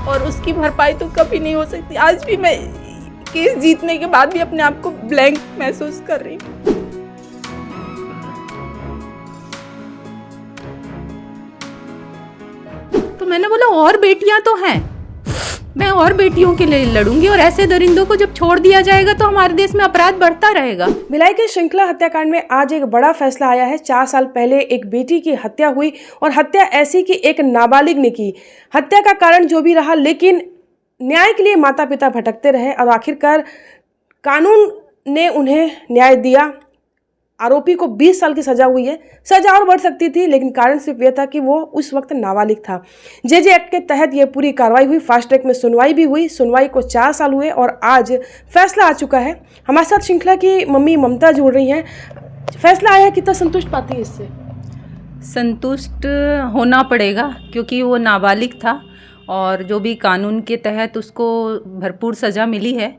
और उसकी भरपाई तो कभी नहीं हो सकती। आज भी मैं केस जीतने के बाद भी अपने आप को ब्लैंक महसूस कर रही हूँ। तो मैंने बोला और बेटियां तो हैं, मैं और बेटियों के लिए लड़ूंगी और ऐसे दरिंदों को जब छोड़ दिया जाएगा तो हमारे देश में अपराध बढ़ता रहेगा। भिलाई के श्रृंखला हत्याकांड में आज एक बड़ा फैसला आया है। 4 साल पहले एक बेटी की हत्या हुई और हत्या ऐसी कि एक नाबालिग ने की। हत्या का कारण जो भी रहा, लेकिन न्याय के लिए माता पिता भटकते रहे और आखिरकार कानून ने उन्हें न्याय दिया। आरोपी को 20 साल की सजा हुई है। सजा और बढ़ सकती थी, लेकिन कारण सिर्फ यह था कि वो उस वक्त नाबालिग था। जेजे एक्ट के तहत ये पूरी कार्रवाई हुई। फास्ट ट्रैक में सुनवाई भी हुई। सुनवाई को 4 साल हुए और आज फैसला आ चुका है। हमारे साथ श्रृंखला की मम्मी ममता जुड़ रही हैं। फैसला आया, कितना संतुष्ट पाती है इससे? संतुष्ट होना पड़ेगा क्योंकि वो नाबालिग था और जो भी कानून के तहत उसको भरपूर सज़ा मिली है।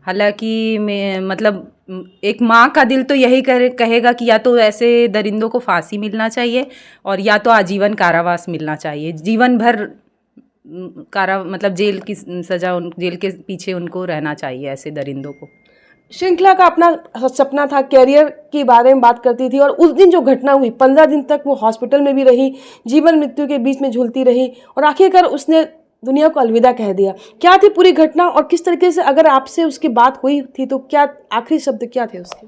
हालांकि मैं मतलब एक माँ का दिल तो यही कहेगा कि या तो ऐसे दरिंदों को फांसी मिलना चाहिए और या तो आजीवन कारावास मिलना चाहिए। जीवन भर मतलब जेल की सज़ा, जेल के पीछे उनको रहना चाहिए ऐसे दरिंदों को। श्रृंखला का अपना सपना था, कैरियर के बारे में बात करती थी और उस दिन जो घटना हुई, 15 दिन तक वो हॉस्पिटल में भी रही, जीवन मृत्यु के बीच में झूलती रही और आखिरकार उसने दुनिया को अलविदा कह दिया। क्या थी पूरी घटना और किस तरीके से, अगर आपसे उसकी बात हुई थी तो क्या आखिरी शब्द क्या थे उसके?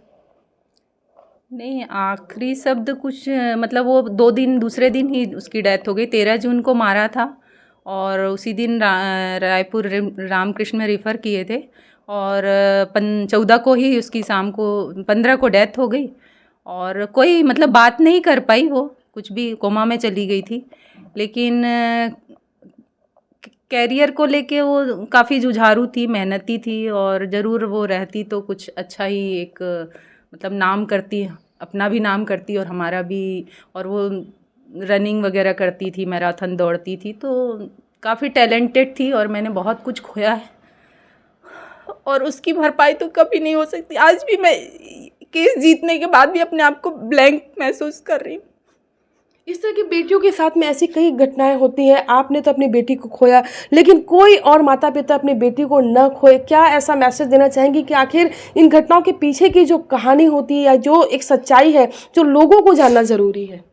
नहीं, आखिरी शब्द कुछ मतलब वो दूसरे दिन ही उसकी डेथ हो गई। 13 जून को मारा था और उसी दिन रायपुर रामकृष्ण में रेफ़र किए थे और 14 को ही उसकी शाम को 15 को डेथ हो गई और कोई मतलब बात नहीं कर पाई, वो कुछ भी कोमा में चली गई थी। लेकिन कैरियर को लेके वो काफ़ी जुझारू थी, मेहनती थी और ज़रूर वो रहती तो कुछ अच्छा ही एक मतलब नाम करती, अपना भी नाम करती और हमारा भी। और वो रनिंग वगैरह करती थी, मैराथन दौड़ती थी, तो काफ़ी टैलेंटेड थी और मैंने बहुत कुछ खोया है और उसकी भरपाई तो कभी नहीं हो सकती। आज भी मैं केस जीतने के बाद भी अपने आप को ब्लैंक महसूस कर रही हूँ। इस तरह की बेटियों के साथ में ऐसी कई घटनाएं होती हैं। आपने तो अपनी बेटी को खोया, लेकिन कोई और माता पिता अपनी बेटी को न खोए। क्या ऐसा मैसेज देना चाहेंगी कि आखिर इन घटनाओं के पीछे की जो कहानी होती है या जो एक सच्चाई है, जो लोगों को जानना ज़रूरी है?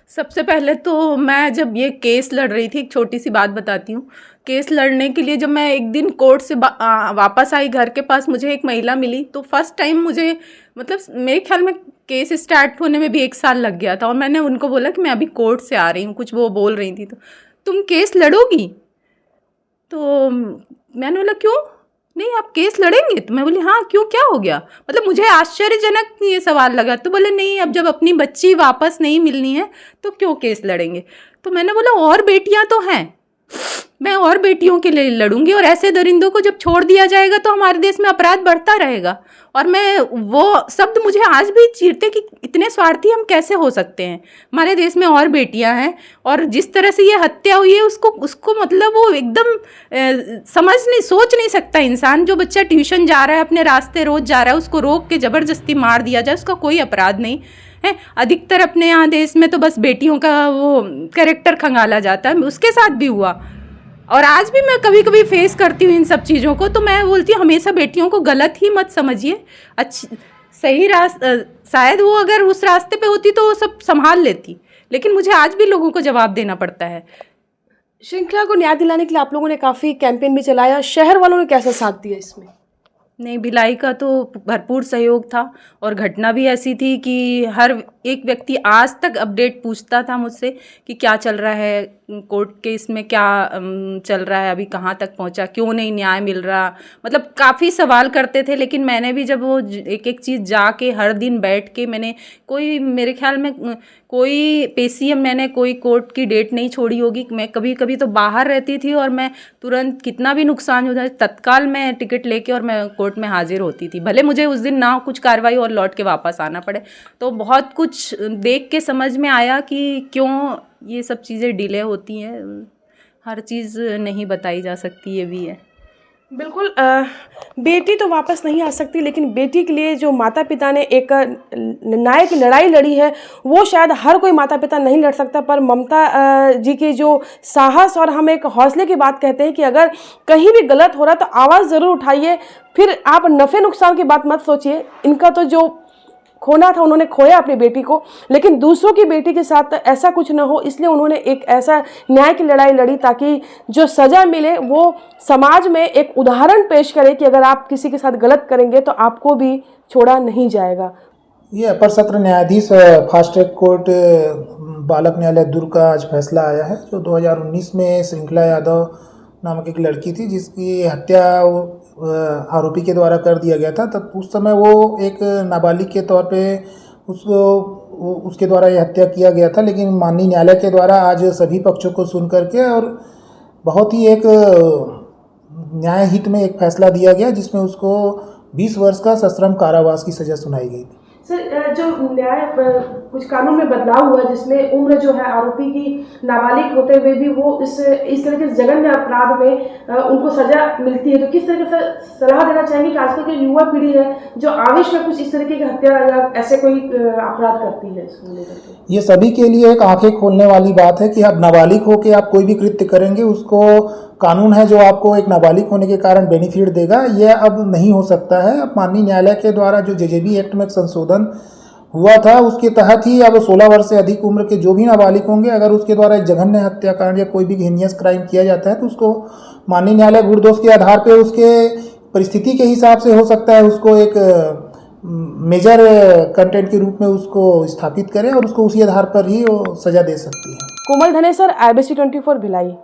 सबसे पहले तो मैं जब ये केस लड़ रही थी, एक छोटी सी बात बताती हूँ। केस लड़ने के लिए जब मैं एक दिन कोर्ट से वापस आई घर के पास, मुझे एक महिला मिली। तो फर्स्ट टाइम मुझे मतलब मेरे ख्याल में केस स्टार्ट होने में भी 1 साल लग गया था और मैंने उनको बोला कि मैं अभी कोर्ट से आ रही हूँ, कुछ वो बोल रही थी। तो तुम केस लड़ोगी? तो मैंने बोला क्यों? नहीं, आप केस लड़ेंगे? तो मैं बोली हाँ, क्यों, क्या हो गया? मतलब मुझे आश्चर्यजनक ये सवाल लगा। तो बोले नहीं, अब जब अपनी बच्ची वापस नहीं मिलनी है तो क्यों केस लड़ेंगे? तो मैंने बोला और बेटियां तो हैं, मैं और बेटियों के लिए लड़ूंगी और ऐसे दरिंदों को जब छोड़ दिया जाएगा तो हमारे देश में अपराध बढ़ता रहेगा। और मैं वो शब्द मुझे आज भी चीरते कि इतने स्वार्थी हम कैसे हो सकते हैं। हमारे देश में और बेटियां हैं और जिस तरह से ये हत्या हुई है उसको मतलब वो एकदम सोच नहीं सकता इंसान। जो बच्चा ट्यूशन जा रहा है, अपने रास्ते रोज जा रहा है, उसको रोक के ज़बरदस्ती मार दिया जाए, उसका कोई अपराध नहीं है। अधिकतर अपने यहाँ देश में तो बस बेटियों का वो कैरेक्टर खंगाला जाता है, उसके साथ भी हुआ। और आज भी मैं कभी कभी फेस करती हूँ इन सब चीज़ों को। तो मैं बोलती हूँ हमेशा बेटियों को गलत ही मत समझिए। सही रास्ता, शायद वो अगर उस रास्ते पे होती तो वो सब संभाल लेती, लेकिन मुझे आज भी लोगों को जवाब देना पड़ता है। श्रृंखला को न्याय दिलाने के लिए आप लोगों ने काफ़ी कैंपेन भी चलाया। शहर वालों ने कैसा साथ दिया इसमें? नहीं, भिलाई का तो भरपूर सहयोग था और घटना भी ऐसी थी कि हर एक व्यक्ति आज तक अपडेट पूछता था मुझसे कि क्या चल रहा है, कोर्ट केस में क्या चल रहा है, अभी कहाँ तक पहुँचा, क्यों नहीं न्याय मिल रहा। मतलब काफ़ी सवाल करते थे। लेकिन मैंने भी जब वो एक एक चीज़ जाके हर दिन बैठ के मैंने मेरे ख्याल में कोई पेशीएम मैंने कोई कोर्ट की डेट नहीं छोड़ी होगी। मैं कभी कभी तो बाहर रहती थी और मैं तुरंत कितना भी नुकसान हो जाए तत्काल मैं टिकट लेके और मैं कोर्ट में हाजिर होती थी, भले मुझे उस दिन ना कुछ कार्रवाई और लौट के वापस आना पड़े। तो बहुत कुछ देख के समझ में आया कि क्यों ये सब चीज़ें डिले होती हैं। हर चीज़ नहीं बताई जा सकती, ये भी है। बिल्कुल बेटी तो वापस नहीं आ सकती, लेकिन बेटी के लिए जो माता पिता ने एक न्याय की लड़ाई लड़ी है वो शायद हर कोई माता पिता नहीं लड़ सकता। पर ममता जी की जो साहस और हम एक हौसले की बात कहते हैं कि अगर कहीं भी गलत हो रहा तो आवाज़ ज़रूर उठाइए, फिर आप नफ़े नुकसान की बात मत सोचिए। इनका तो जो खोना था उन्होंने खोया अपनी बेटी को, लेकिन दूसरों की बेटी के साथ ऐसा कुछ ना हो, इसलिए उन्होंने एक ऐसा न्याय की लड़ाई लड़ी ताकि जो सज़ा मिले वो समाज में एक उदाहरण पेश करे कि अगर आप किसी के साथ गलत करेंगे तो आपको भी छोड़ा नहीं जाएगा। ये अपर सत्र न्यायाधीश फास्ट ट्रैक कोर्ट बालक न्यायालय दुर्ग का आज फैसला आया है, जो 2019 में श्रृंखला यादव नामक एक लड़की थी जिसकी हत्या आरोपी के द्वारा कर दिया गया था। तब उस समय वो एक नाबालिग के तौर पे उसके द्वारा ये हत्या किया गया था, लेकिन माननीय न्यायालय के द्वारा आज सभी पक्षों को सुन करके और बहुत ही एक न्याय हित में एक फैसला दिया गया जिसमें उसको 20 वर्ष का सश्रम कारावास की सज़ा सुनाई गई। सर, जो न्याय कुछ कानून में बदलाव हुआ जिसमें उम्र जो है आरोपी की नाबालिग होते हुए भी वो इस तरह के जघन्य अपराध में उनको सजा मिलती है, तो किस तरह से सलाह देना चाहेंगे कि आजकल की युवा पीढ़ी है जो आवेश में कुछ इस तरीके की हत्या या ऐसे कोई अपराध करती है, इसको लेकर के? ये सभी के लिए एक आंखें खोलने वाली बात है कि आप नाबालिग होकर आप कोई भी कृत्य करेंगे, उसको कानून है जो आपको एक नाबालिग होने के कारण बेनिफिट देगा, यह अब नहीं हो सकता है। अब माननीय न्यायालय के द्वारा जो जेजेबी एक्ट में संशोधन हुआ था उसके तहत ही अब 16 वर्ष से अधिक उम्र के जो भी नाबालिग होंगे, अगर उसके द्वारा एक जघन्य हत्याकांड या कोई भी हिनियस क्राइम किया जाता है तो उसको माननीय न्यायालय गुण-दोष के आधार पर उसके परिस्थिति के हिसाब से हो सकता है उसको एक मेजर कंटेंट के रूप में उसको स्थापित करें और उसको उसी आधार पर ही वो सज़ा दे सकती है। कोमल धनेसर, IBC 24 भिलाई।